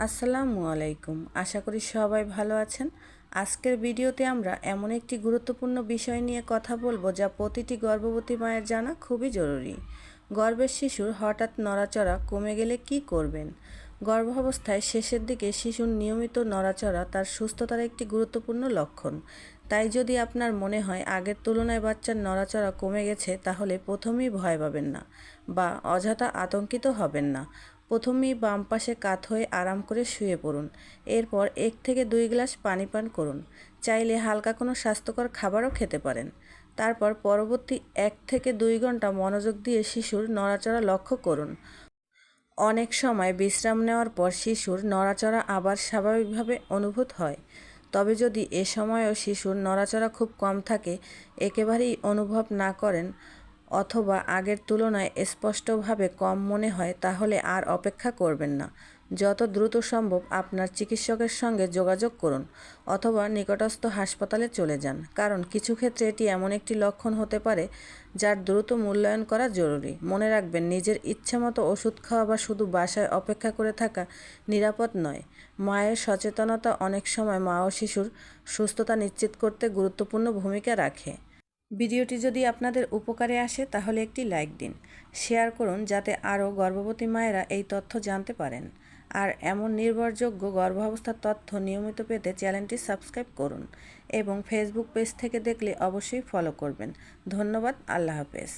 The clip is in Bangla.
আসসালামু আলাইকুম। আশা করি সবাই ভালো আছেন। আজকের ভিডিওতে আমরা এমন একটি গুরুত্বপূর্ণ বিষয় নিয়ে কথা বলবো যা প্রতিটি গর্ভবতী মায়ের জানা খুবই জরুরি। গর্ভের শিশুর হঠাৎ নড়াচড়া কমে গেলে কি করবেন? গর্ভাবস্থায় শেষের দিকে শিশুর নিয়মিত নড়াচড়া তার সুস্থতার একটি গুরুত্বপূর্ণ লক্ষণ। তাই যদি আপনার মনে হয় আগের তুলনায় বাচ্চার নড়াচড়া কমে গেছে, তাহলে প্রথমেই ভয় পাবেন না বা অযথা আতঙ্কিত হবেন না। প্রথমেই বাম পাশে কাত হয়ে আরাম করে শুয়ে পড়ুন। এরপর 1 থেকে 2 গ্লাস পানি পান করুন। চাইলে হালকা কোনো স্বাস্থ্যকর খাবারও খেতে পারেন। তারপর পরবর্তী 1 থেকে 2 ঘন্টা মনোযোগ দিয়ে শিশুর নড়াচড়া লক্ষ্য করুন। অনেক সময় বিশ্রাম নেওয়ার পর শিশুর নড়াচড়া আবার স্বাভাবিকভাবে অনুভূত হয়। তবে যদি এ সময়ও শিশুর নড়াচড়া খুব কম থাকে, একেবারেই অনুভব না করেন অথবা আগের তুলনায় স্পষ্টভাবে কম মনে হয়, তাহলে আর অপেক্ষা করবেন না। যত দ্রুত সম্ভব আপনার চিকিৎসকের সঙ্গে যোগাযোগ করুন অথবা নিকটস্থ হাসপাতালে চলে যান, কারণ কিছু ক্ষেত্রে এটি এমন একটি লক্ষণ হতে পারে যার দ্রুত মূল্যায়ন করা জরুরি। মনে রাখবেন, নিজের ইচ্ছামতো ওষুধ খাওয়া বা শুধু বাসায় অপেক্ষা করে থাকা নিরাপদ নয়। মায়ের সচেতনতা অনেক সময় মা ও শিশুর সুস্থতা নিশ্চিত করতে গুরুত্বপূর্ণ ভূমিকা রাখে। ভিডিওটি যদি আপনাদের উপকারে আসে তাহলে একটি লাইক দিন, শেয়ার করুন যাতে আরও গর্ভবতী মায়েরা এই তথ্য জানতে পারেন। আর এমন নির্ভরযোগ্য গর্ভাবস্থার তথ্য নিয়মিত পেতে চ্যানেলটি সাবস্ক্রাইব করুন এবং ফেসবুক পেজ থেকে দেখলে অবশ্যই ফলো করবেন। ধন্যবাদ। আল্লাহ হাফেজ।